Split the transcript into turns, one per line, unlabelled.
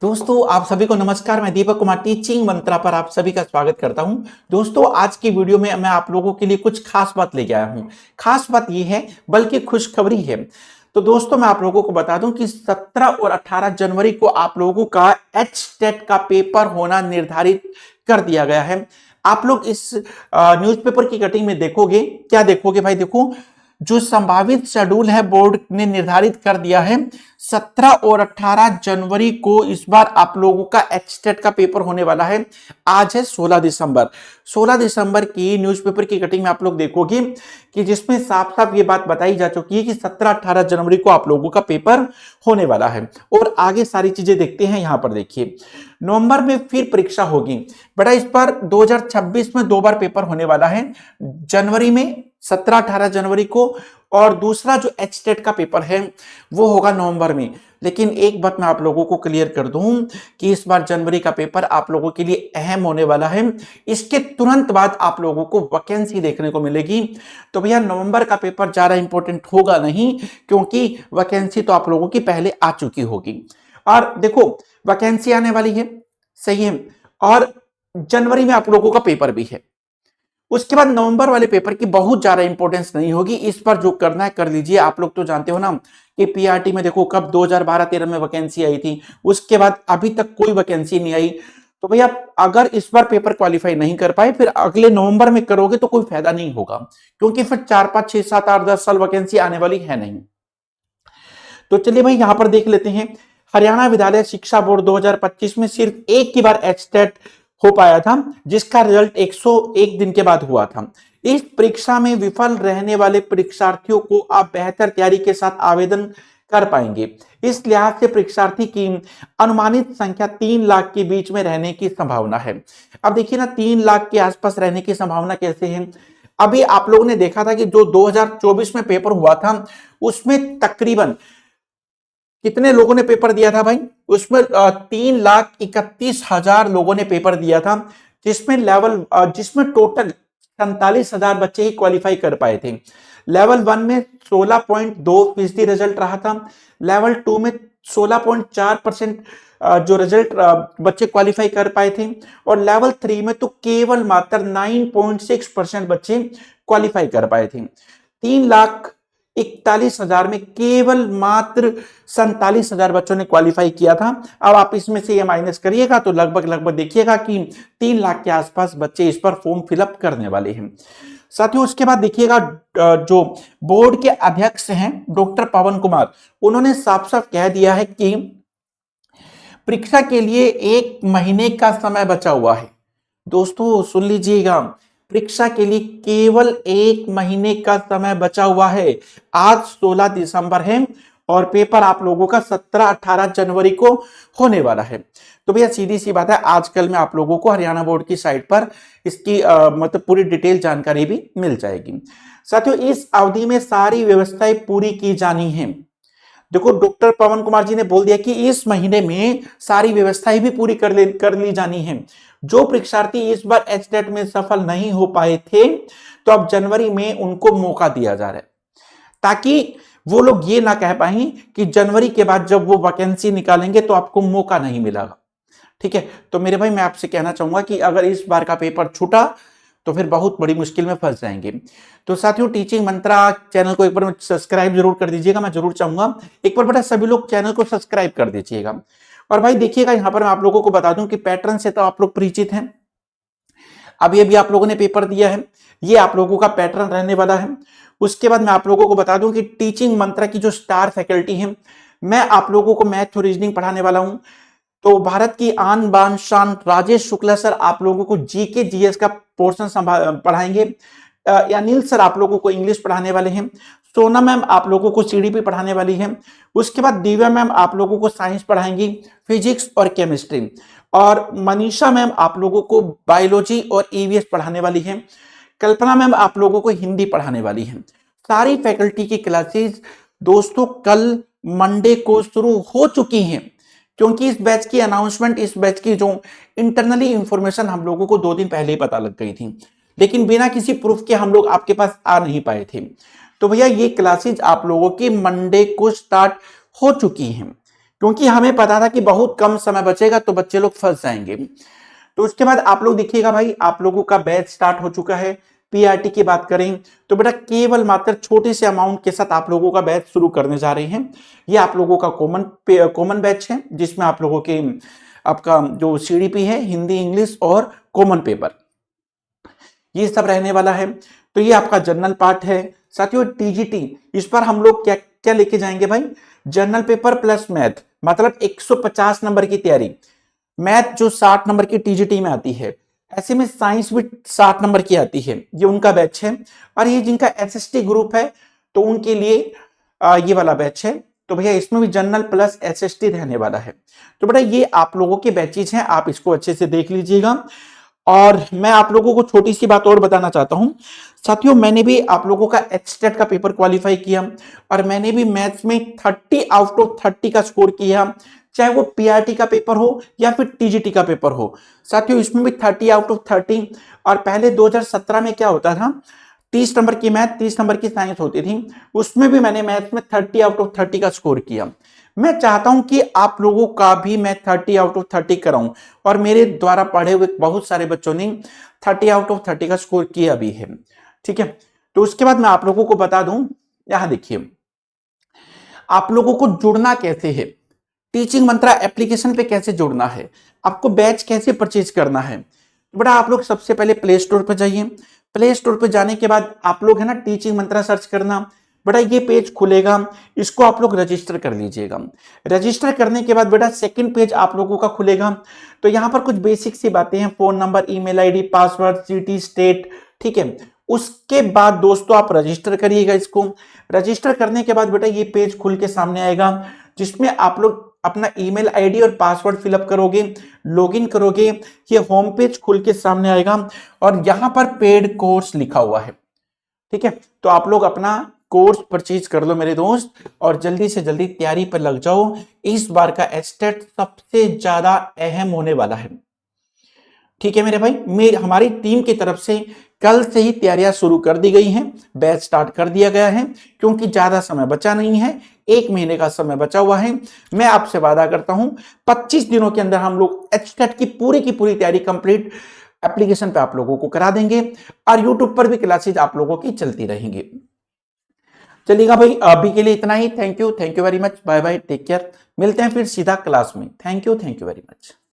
दोस्तों आप सभी को नमस्कार। मैं दीपक कुमार टीचिंग मंत्रा पर आप सभी का स्वागत करता हूं। दोस्तों आज की वीडियो में मैं आप लोगों के लिए कुछ खास बात लेके आया हूं। खास बात ये है बल्कि खुशखबरी है। तो दोस्तों मैं आप लोगों को बता दूं कि 17 और 18 जनवरी को आप लोगों का एचटेट का पेपर होना निर्धारित कर दिया गया है। आप लोग इस न्यूज़पेपर की कटिंग में देखोगे, क्या देखोगे भाई? देखो, जो संभावित शेड्यूल है बोर्ड ने निर्धारित कर दिया है 17 और 18 जनवरी को इस बार आप लोगों का एचटेट का पेपर होने वाला है। आज है 16 दिसंबर। 16 दिसंबर की न्यूज़पेपर की कटिंग में आप लोग देखोगे कि जिसमें साफ साफ ये बात बताई जा चुकी है कि 17-18 जनवरी को आप लोगों का पेपर होने वाला है। और आगे सारी चीजें देखते हैं। यहां पर देखिए, नवंबर में फिर परीक्षा होगी। बेटा इस बार 2026 में 2 बार पेपर होने वाला है, जनवरी में 17-18 जनवरी को, और दूसरा जो एचटेट का पेपर है वो होगा नवंबर में। लेकिन एक बात मैं आप लोगों को क्लियर कर दूं कि इस बार जनवरी का पेपर आप लोगों के लिए अहम होने वाला है। इसके तुरंत बाद आप लोगों को वैकेंसी देखने को मिलेगी। तो भैया नवंबर का पेपर ज्यादा इंपॉर्टेंट होगा नहीं, क्योंकि वैकेंसी तो आप लोगों की पहले आ चुकी होगी। और देखो, वैकेंसी आने वाली है, सही है, और जनवरी में आप लोगों का पेपर भी है। उसके बाद नवंबर वाले पेपर की बहुत ज्यादा इंपॉर्टेंस नहीं होगी। इस पर जो करना है कर लीजिए। आप लोग तो जानते हो ना कि पीआरटी में देखो कब 2012-13 में वैकेंसी आई थी, उसके बाद अभी तक कोई वैकेंसी नहीं आई। तो भैया अगर इस बार पेपर क्वालिफाई नहीं कर पाए, फिर अगले नवंबर में करोगे तो कोई फायदा नहीं होगा, क्योंकि फिर 4-5-6-7-8-10 साल वैकेंसी आने वाली है नहीं। तो चलिए भाई यहां पर देख लेते हैं। हरियाणा विद्यालय शिक्षा बोर्ड 2025 में सिर्फ एक ही बार एचटेट हो पाया था, जिसका रिजल्ट 101 दिन के बाद हुआ था। इस परीक्षा में विफल रहने वाले परीक्षार्थियों को आप बेहतर तैयारी के साथ आवेदन कर पाएंगे। इस लिहाज से परीक्षार्थी की अनुमानित संख्या 3 लाख के बीच में रहने की संभावना है। अब देखिए ना, 3 लाख के आसपास रहने की संभावना कैसे है? अभी आप लोगों ने देखा था कि जो 2024 में पेपर हुआ था उसमें तकरीबन कितने लोगों ने पेपर दिया था भाई? उसमें 3,31,000 लोगों ने पेपर दिया था, जिसमें टोटल 47,000 बच्चे ही क्वालिफाई कर पाए थे। लेवल 1 में 16.2% रिजल्ट रहा था। लेवल 2 में 16.4% जो रिजल्ट बच्चे क्वालिफाई कर पाए थे, और लेवल 3 में तो केवल मात्र 9.6% बच्चे क्वालिफाई कर पाए थे। 3,41,000 में केवल मात्र 47,000 बच्चों ने क्वालिफाई किया था। अब आप इसमें से ये माइनस करिएगा तो लगभग देखिएगा कि 3 लाख के आसपास बच्चे इस पर फॉर्म फिलअप करने वाले हैं। साथियों उसके बाद देखिएगा, जो बोर्ड के अध्यक्ष हैं डॉक्टर पवन कुमार, उन्होंने साफ साफ कह दिया है कि परीक्षा के लिए 1 महीने का समय बचा हुआ है। दोस्तों सुन लीजिएगा, परीक्षा के लिए केवल 1 महीने का समय बचा हुआ है। आज 16 दिसंबर है और पेपर आप लोगों का 17-18 जनवरी को होने वाला है। तो भैया सीधी सी बात है, आजकल में आप लोगों को हरियाणा बोर्ड की साइट पर इसकी मतलब पूरी डिटेल जानकारी भी मिल जाएगी। साथियों इस अवधि में सारी व्यवस्थाएं पूरी की जानी है। देखो डॉक्टर पवन कुमार जी ने बोल दिया कि इस महीने में सारी व्यवस्थाएं भी पूरी कर ली जानी है। जो परीक्षार्थी इस बार एचटेट में सफल नहीं हो पाए थे, तो अब जनवरी में उनको मौका दिया जा रहा है, ताकि वो लोग ये ना कह पाए कि जनवरी के बाद जब वो वैकेंसी निकालेंगे तो आपको मौका नहीं मिलेगा। ठीक है, तो मेरे भाई मैं आपसे कहना चाहूंगा कि अगर इस बार का पेपर छूटा तो फिर बहुत बड़ी मुश्किल में फंस जाएंगे। तो साथियों टीचिंग मंत्रा चैनल को एक बार सब्सक्राइब जरूर कर दीजिएगा। मैं जरूर चाहूंगा एक बार बेटा सभी लोग चैनल को सब्सक्राइब कर दीजिएगा। और भाई देखिएगा, यहां पर मैं आप लोगों को बता दूं कि पैटर्न से तो आप लोग परिचित हैं। अभी आप लोगों ने पेपर दिया है, ये आप लोगों का पैटर्न रहने वाला है। उसके बाद मैं आप लोगों को बता दूं कि टीचिंग मंत्रा की जो स्टार फैकल्टी है, मैं आप लोगों को मैथ और रीजनिंग पढ़ाने वाला हूं। तो भारत की आन बान शान राजेश शुक्ला सर आप लोगों को जीके जीएस का पोर्शन पढ़ाएंगे। अनिल सर आप लोगों को इंग्लिश पढ़ाने वाले हैं। सोना मैम आप लोगों को सीडीपी पढ़ाने वाली है। उसके बाद दिव्या मैम आप लोगों को साइंस पढ़ाएंगी, फिजिक्स और केमिस्ट्री। और मनीषा मैम आप लोगों को बायोलॉजी और ईवीएस पढ़ाने वाली है। कल्पना मैम आप लोगों को हिंदी पढ़ाने वाली है। सारी फैकल्टी की क्लासेस दोस्तों कल मंडे को शुरू हो चुकी हैं, क्योंकि इस बैच की अनाउंसमेंट, इस बैच की जो इंटरनली इंफॉर्मेशन हम लोगों को 2 दिन पहले ही पता लग गई थी, लेकिन बिना किसी प्रूफ के हम लोग आपके पास आ नहीं पाए थे। तो भैया ये क्लासेज आप लोगों की मंडे को स्टार्ट हो चुकी हैं। क्योंकि हमें पता था कि बहुत कम समय बचेगा तो बच्चे लोग फंस जाएंगे। तो उसके बाद आप लोग देखिएगा भाई, आप लोगों का बैच स्टार्ट हो चुका है। पीआरटी की बात करें तो बेटा केवल मात्र छोटे से अमाउंट के साथ आप लोगों का बैच शुरू करने जा रहे हैं। ये आप लोगों का कॉमन बैच है, जिसमें आप लोगों के आपका जो सीडीपी है, हिंदी इंग्लिश और कॉमन पेपर, ये सब रहने वाला है। तो ये आपका जनरल पार्ट है। साथियों टीजीटी, इस पर हम लोग क्या क्या लेके जाएंगे भाई, जनरल पेपर प्लस मैथ, मतलब 150 नंबर की तैयारी। मैथ जो 60 नंबर की टीजीटी में आती है, ऐसे में साइंस भी 60 नंबर की आती है, ये उनका बैच है। और ये जिनका एसएसटी ग्रुप है तो उनके लिए ये वाला बैच है। तो भैया इसमें भी जनरल प्लस एसएसटी रहने वाला है। तो बेटा ये आप लोगों के बैचेज हैं, आप इसको अच्छे से देख लीजिएगा। और मैं आप लोगों को छोटी सी बात और बताना चाहता हूं साथियों, मैंने भी आप लोगों का एचटेट का पेपर क्वालिफाई किया और मैंने भी मैथ्स में 30 आउट ऑफ 30 का स्कोर किया, चाहे वो पीआरटी का पेपर हो या फिर टीजीटी का पेपर हो। साथियों इसमें भी 30 आउट ऑफ 30। और पहले 2017 में क्या होता था, 30 नंबर की मैथ 30 नंबर की साइंस होती थी, उसमें भी मैंने मैथ में 30 आउट ऑफ 30 का स्कोर किया। मैं चाहता हूं कि आप लोगों का भी मैं 30 आउट ऑफ 30 कराऊं, और मेरे द्वारा पढ़े हुए बहुत सारे बच्चों ने 30 आउट ऑफ 30 का स्कोर किया भी है। ठीक है, तो उसके बाद मैं आप लोगों को बता दूं, यहां देखिए आप लोगों को जुड़ना कैसे है, टीचिंग मंत्रा एप्लीकेशन पे कैसे जुड़ना है, आपको बैच कैसे परचेज करना है। तो बेटा आप लोग सबसे पहले प्ले स्टोर पर जाइए। प्ले स्टोर पर जाने के बाद आप लोग है ना टीचिंग मंत्रा सर्च करना। बेटा ये पेज खुलेगा, इसको आप लोग रजिस्टर कर लीजिएगा। रजिस्टर करने के बाद बेटा सेकंड पेज आप लोगों का खुलेगा। तो यहां पर कुछ बेसिक सी बातें हैं, phone number, email ID, password, city, state. ठीक है, उसके बाद दोस्तों आप रजिस्टर करिएगा इसको। रजिस्टर करने के बाद बेटा ये पेज खुल के सामने आएगा, जिसमें आप लोग अपना ईमेल आईडी और पासवर्ड फिलअप करोगे, लॉगिन करोगे, ये होम पेज खुल के सामने आएगा और यहां पर पेड कोर्स लिखा हुआ है। ठीक है, तो आप लोग अपना कोर्स परचेज कर लो मेरे दोस्त, और जल्दी से जल्दी तैयारी पर लग जाओ। इस बार का एचटेट सबसे ज्यादा अहम होने वाला है। ठीक है मेरे भाई, हमारी टीम की तरफ से कल से ही तैयारियां शुरू कर दी गई हैं, बैच स्टार्ट कर दिया गया है, क्योंकि ज्यादा समय बचा नहीं है, 1 महीने का समय बचा हुआ है। मैं आपसे वादा करता हूं 25 दिनों के अंदर हम लोग एचटेट की पूरी तैयारी कंप्लीट एप्लीकेशन पे आप लोगों को करा देंगे, और यूट्यूब पर भी क्लासेज आप लोगों की चलती रहेंगी। चलिएगा भाई, अभी के लिए इतना ही। Thank you very much, bye bye, take care. मिलते हैं फिर सीधा क्लास में। Thank you very much.